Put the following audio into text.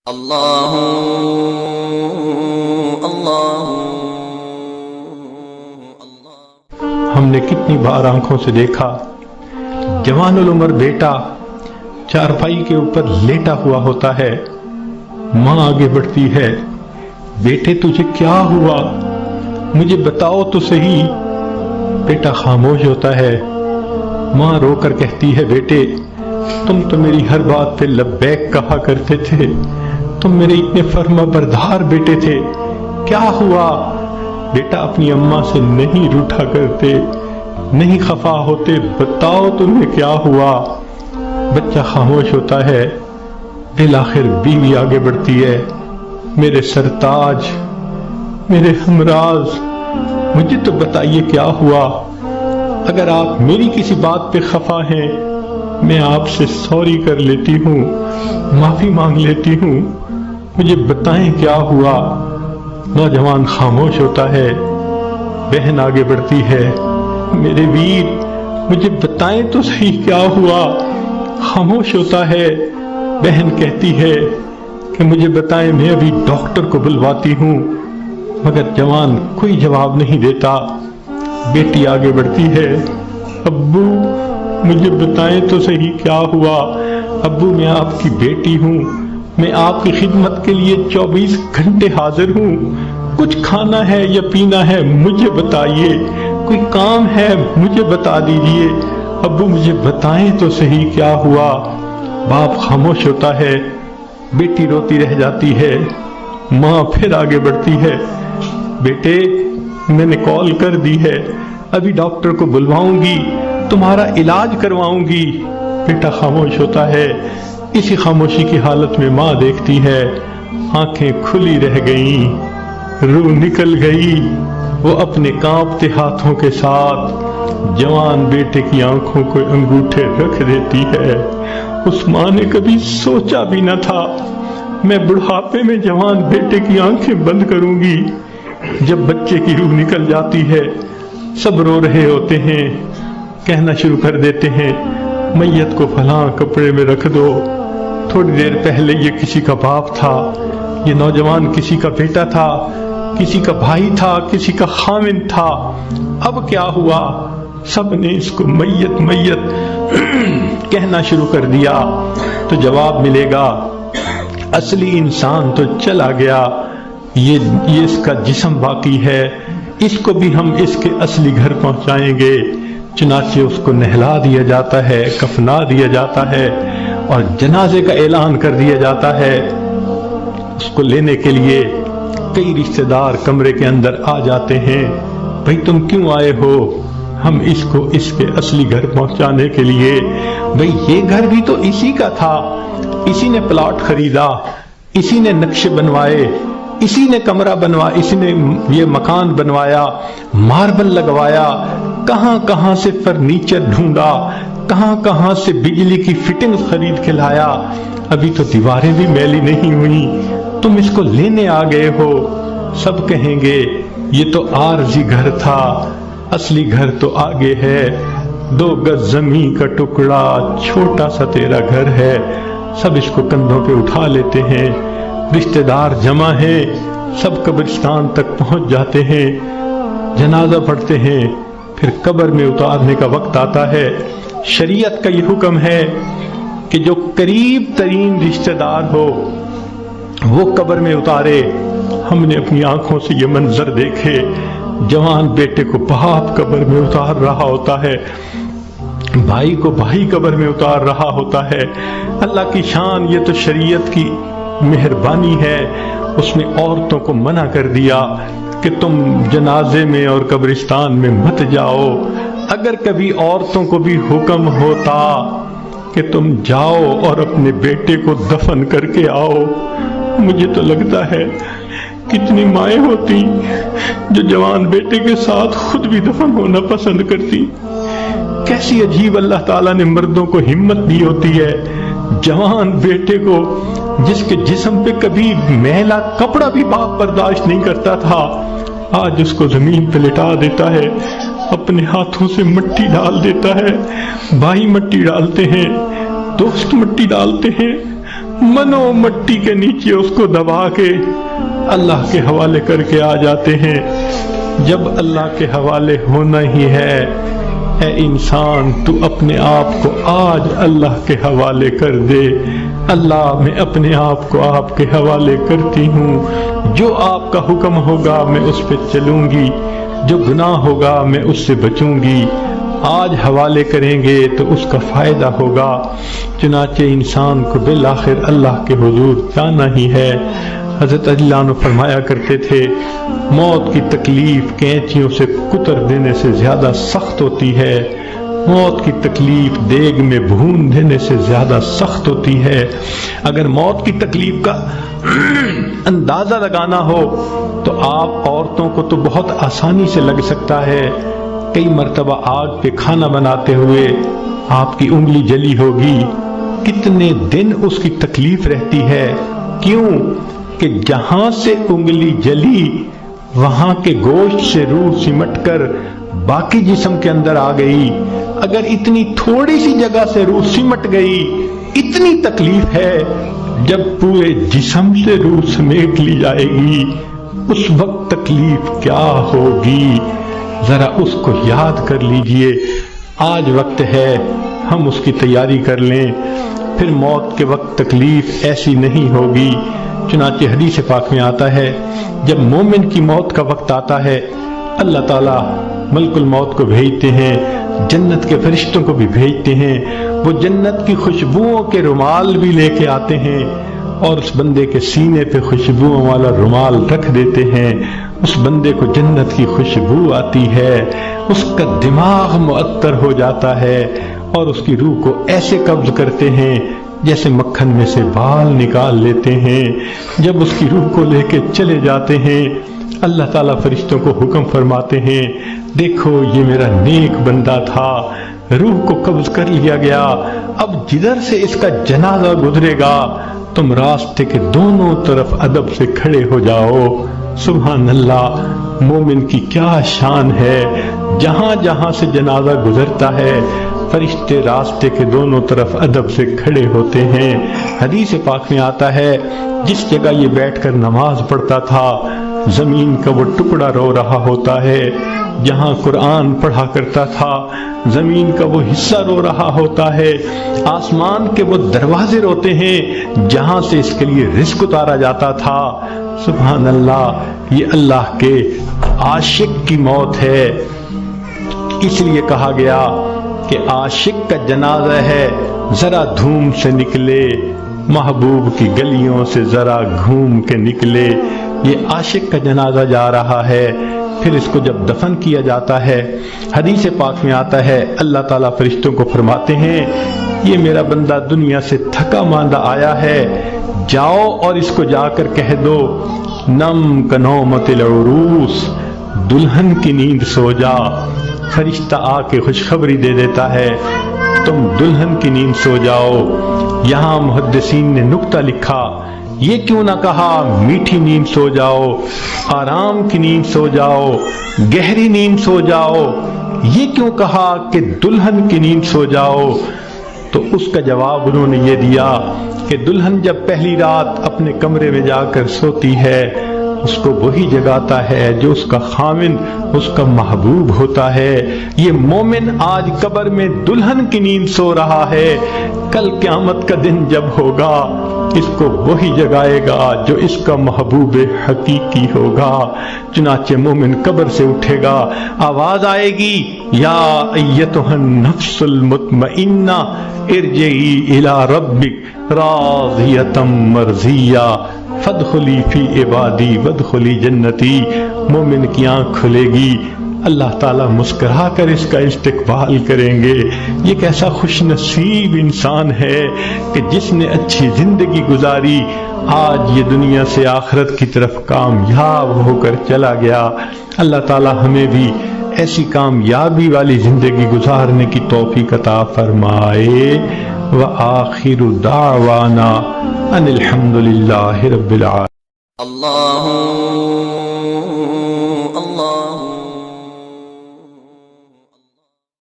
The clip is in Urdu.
اللہ اللہ ہم نے کتنی بار آنکھوں سے دیکھا جوان العمر بیٹا چارپائی کے اوپر لیٹا ہوا ہوتا ہے، ماں آگے بڑھتی ہے، بیٹے تجھے کیا ہوا مجھے بتاؤ تو صحیح۔ بیٹا خاموش ہوتا ہے، ماں رو کر کہتی ہے بیٹے تم تو میری ہر بات پہ لبیک کہا کرتے تھے، تم میرے اتنے فرما بردار بیٹے تھے، کیا ہوا؟ بیٹا اپنی اماں سے نہیں روٹھا کرتے، نہیں خفا ہوتے، بتاؤ تمہیں کیا ہوا؟ بچہ خاموش ہوتا ہے، بالآخر بیوی آگے بڑھتی ہے، میرے سرتاج، میرے ہمراز، مجھے تو بتائیے کیا ہوا؟ اگر آپ میری کسی بات پہ خفا ہیں میں آپ سے سوری کر لیتی ہوں، معافی مانگ لیتی ہوں، مجھے بتائیں کیا ہوا؟ نوجوان خاموش ہوتا ہے، بہن آگے بڑھتی ہے، میرے ویر مجھے بتائیں تو صحیح کیا ہوا؟ خاموش ہوتا ہے، بہن کہتی ہے کہ مجھے بتائیں، میں ابھی ڈاکٹر کو بلواتی ہوں، مگر جوان کوئی جواب نہیں دیتا۔ بیٹی آگے بڑھتی ہے، ابو مجھے بتائیں تو صحیح کیا ہوا؟ ابو میں آپ کی بیٹی ہوں، میں آپ کی خدمت کے لیے 24 گھنٹے حاضر ہوں، کچھ کھانا ہے یا پینا ہے مجھے بتائیے، کوئی کام ہے مجھے بتا دیجئے، ابو مجھے بتائیں تو صحیح کیا ہوا؟ باپ خاموش ہوتا ہے، بیٹی روتی رہ جاتی ہے، ماں پھر آگے بڑھتی ہے، بیٹے میں نے کال کر دی ہے، ابھی ڈاکٹر کو بلواؤں گی، تمہارا علاج کرواؤں گی۔ بیٹا خاموش ہوتا ہے، اسی خاموشی کی حالت میں ماں دیکھتی ہے، آنکھیں کھلی رہ گئیں، روح نکل گئی، وہ اپنے کانپتے ہاتھوں کے ساتھ جوان بیٹے کی آنکھوں کو انگوٹھے رکھ دیتی ہے۔ اس ماں نے کبھی سوچا بھی نہ تھا میں بڑھاپے میں جوان بیٹے کی آنکھیں بند کروں گی۔ جب بچے کی روح نکل جاتی ہے، سب رو رہے ہوتے ہیں، کہنا شروع کر دیتے ہیں میت کو فلاں کپڑے میں رکھ دو، تھوڑی دیر پہلے یہ کسی کا باپ تھا، یہ نوجوان کسی کا بیٹا تھا، کسی کا بھائی تھا، کسی کا خاوند تھا، اب کیا ہوا؟ سب نے اس کو میت میت کہنا شروع کر دیا۔ تو جواب ملے گا اصلی انسان تو چلا گیا، یہ اس کا جسم باقی ہے، اس کو بھی ہم اس کے اصلی گھر پہنچائیں گے۔ چنانچہ اس کو نہلا دیا جاتا ہے، کفنا دیا جاتا ہے اور جنازے کا اعلان کر دیا جاتا ہے۔ اس کو لینے کے لیے کئی رشتہ دار کمرے کے اندر آ جاتے ہیں، بھئی تم کیوں آئے ہو؟ ہم اس کو اس کے اصلی گھر پہنچانے کے لیے۔ بھئی یہ گھر بھی تو اسی کا تھا، اسی نے پلاٹ خریدا، اسی نے نقشے بنوائے، اسی نے کمرہ بنوایا، اسی نے یہ مکان بنوایا، ماربل لگوایا، کہاں کہاں سے فرنیچر ڈھونڈا، کہاں کہاں سے بجلی کی فٹنگ خرید کے لایا، ابھی تو دیواریں بھی میلی نہیں ہوئی، تم اس کو لینے آ گئے ہو۔ سب کہیں گے یہ تو عارضی گھر تھا، اصلی گھر تو آگے ہے، 2 گز زمین کا ٹکڑا، چھوٹا سا تیرا گھر ہے۔ سب اس کو کندھوں پہ اٹھا لیتے ہیں، رشتہ دار جمع ہیں، سب قبرستان تک پہنچ جاتے ہیں، جنازہ پڑھتے ہیں، پھر قبر میں اتارنے کا وقت آتا ہے۔ شریعت کا یہ حکم ہے کہ جو قریب ترین رشتہ دار ہو وہ قبر میں اتارے۔ ہم نے اپنی آنکھوں سے یہ منظر دیکھے، جوان بیٹے کو باپ قبر میں اتار رہا ہوتا ہے، بھائی کو بھائی قبر میں اتار رہا ہوتا ہے۔ اللہ کی شان، یہ تو شریعت کی مہربانی ہے، اس نے عورتوں کو منع کر دیا کہ تم جنازے میں اور قبرستان میں مت جاؤ۔ اگر کبھی عورتوں کو بھی حکم ہوتا کہ تم جاؤ اور اپنے بیٹے کو دفن کر کے آؤ، مجھے تو لگتا ہے کتنی مائیں ہوتی جو جوان بیٹے کے ساتھ خود بھی دفن ہونا پسند کرتی۔ کیسی عجیب اللہ تعالیٰ نے مردوں کو ہمت دی ہوتی ہے، جوان بیٹے کو جس کے جسم پہ کبھی میلا کپڑا بھی باپ برداشت نہیں کرتا تھا، آج اس کو زمین پہ لٹا دیتا ہے، اپنے ہاتھوں سے مٹی ڈال دیتا ہے، بھائی مٹی ڈالتے ہیں، دوست مٹی ڈالتے ہیں، منو مٹی کے نیچے اس کو دبا کے اللہ کے حوالے کر کے آ جاتے ہیں۔ جب اللہ کے حوالے ہونا ہی ہے، اے انسان تو اپنے آپ کو آج اللہ کے حوالے کر دے۔ اللہ میں اپنے آپ کو آپ کے حوالے کرتی ہوں، جو آپ کا حکم ہوگا میں اس پہ چلوں گی، جو گناہ ہوگا میں اس سے بچوں گی۔ آج حوالے کریں گے تو اس کا فائدہ ہوگا۔ چنانچہ انسان کو بالآخر اللہ کے حضور جانا ہی ہے۔ حضرت علی عنہ فرمایا کرتے تھے، موت کی تکلیف کینچیوں سے کتر دینے سے زیادہ سخت ہوتی ہے، موت کی تکلیف دیگ میں بھون دینے سے زیادہ سخت ہوتی ہے۔ اگر موت کی تکلیف کا اندازہ لگانا ہو تو آپ عورتوں کو تو بہت آسانی سے لگ سکتا ہے۔ کئی مرتبہ آگ پہ کھانا بناتے ہوئے آپ کی انگلی جلی ہوگی، کتنے دن اس کی تکلیف رہتی ہے۔ کیوں کہ جہاں سے انگلی جلی وہاں کے گوشت سے روح سمٹ کر باقی جسم کے اندر آ گئی۔ اگر اتنی تھوڑی سی جگہ سے روح سمٹ گئی، اتنی تکلیف ہے۔ جب پورے جسم سے روح سمیٹ لی جائے گی اس وقت تکلیف کیا ہوگی، ذرا اس کو یاد کر لیجئے۔ آج وقت ہے ہم اس کی تیاری کر لیں، پھر موت کے وقت تکلیف ایسی نہیں ہوگی۔ چنانچہ حدیث پاک میں آتا ہے، جب مومن کی موت کا وقت آتا ہے اللہ تعالیٰ ملک الموت کو بھیجتے ہیں، جنت کے فرشتوں کو بھی بھیجتے ہیں، وہ جنت کی خوشبوؤں کے رومال بھی لے کے آتے ہیں اور اس بندے کے سینے پہ خوشبوؤں والا رومال رکھ دیتے ہیں۔ اس بندے کو جنت کی خوشبو آتی ہے، اس کا دماغ معطر ہو جاتا ہے اور اس کی روح کو ایسے قبض کرتے ہیں جیسے مکھن میں سے بال نکال لیتے ہیں۔ جب اس کی روح کو لے کے چلے جاتے ہیں اللہ تعالیٰ فرشتوں کو حکم فرماتے ہیں، دیکھو یہ میرا نیک بندہ تھا، روح کو قبض کر لیا گیا، اب جدھر سے اس کا جنازہ گزرے گا تم راستے کے دونوں طرف ادب سے کھڑے ہو جاؤ۔ سبحان اللہ، مومن کی کیا شان ہے، جہاں جہاں سے جنازہ گزرتا ہے فرشتے راستے کے دونوں طرف ادب سے کھڑے ہوتے ہیں۔ حدیث پاک میں آتا ہے، جس جگہ یہ بیٹھ کر نماز پڑھتا تھا زمین کا وہ ٹکڑا رو رہا ہوتا ہے، جہاں قرآن پڑھا کرتا تھا زمین کا وہ حصہ رو رہا ہوتا ہے، آسمان کے وہ دروازے روتے ہیں جہاں سے اس کے لیے رزق اتارا جاتا تھا۔ سبحان اللہ، یہ اللہ کے عاشق کی موت ہے۔ اس لیے کہا گیا کہ عاشق کا جنازہ ہے، ذرا دھوم سے نکلے، محبوب کی گلیوں سے ذرا گھوم کے نکلے۔ یہ عاشق کا جنازہ جا رہا ہے۔ پھر اس کو جب دفن کیا جاتا ہے حدیث پاک میں آتا ہے اللہ تعالیٰ فرشتوں کو فرماتے ہیں، یہ میرا بندہ دنیا سے تھکا ماندہ آیا ہے، جاؤ اور اس کو جا کر کہہ دو نم کنومت العروس، دلہن کی نیند سو جا۔ فرشتہ آ کے خوشخبری دے دیتا ہے تم دلہن کی نیند سو جاؤ۔ یہاں محدثین نے نکتہ لکھا، یہ کیوں نہ کہا میٹھی نیند سو جاؤ، آرام کی نیند سو جاؤ، گہری نیند سو جاؤ، یہ کیوں کہا کہ دلہن کی نیند سو جاؤ؟ تو اس کا جواب انہوں نے یہ دیا کہ دلہن جب پہلی رات اپنے کمرے میں جا کر سوتی ہے اس کو وہی جگاتا ہے جو اس کا خامن، اس کا محبوب ہوتا ہے۔ یہ مومن آج قبر میں دلہن کی نیند سو رہا ہے، کل قیامت کا دن جب ہوگا اس کو وہی جگائے گا جو اس کا محبوب حقیقی ہوگا۔ چنانچہ مومن قبر سے اٹھے گا، آواز آئے گی یا ایتھا النفس المطمئنہ ارجعی الی ربک راضیۃ مرضیہ فادخلی فی عبادی وادخلی جنتی۔ مومن کی آنکھ کھلے گی، اللہ تعالیٰ مسکرا کر اس کا استقبال کریں گے۔ یہ کیسا خوش نصیب انسان ہے کہ جس نے اچھی زندگی گزاری، آج یہ دنیا سے آخرت کی طرف کامیاب ہو کر چلا گیا۔ اللہ تعالیٰ ہمیں بھی ایسی کامیابی والی زندگی گزارنے کی توفیق عطا فرمائے۔ وآخر دعوانا ان الحمد للہ رب العالمین۔ اللہ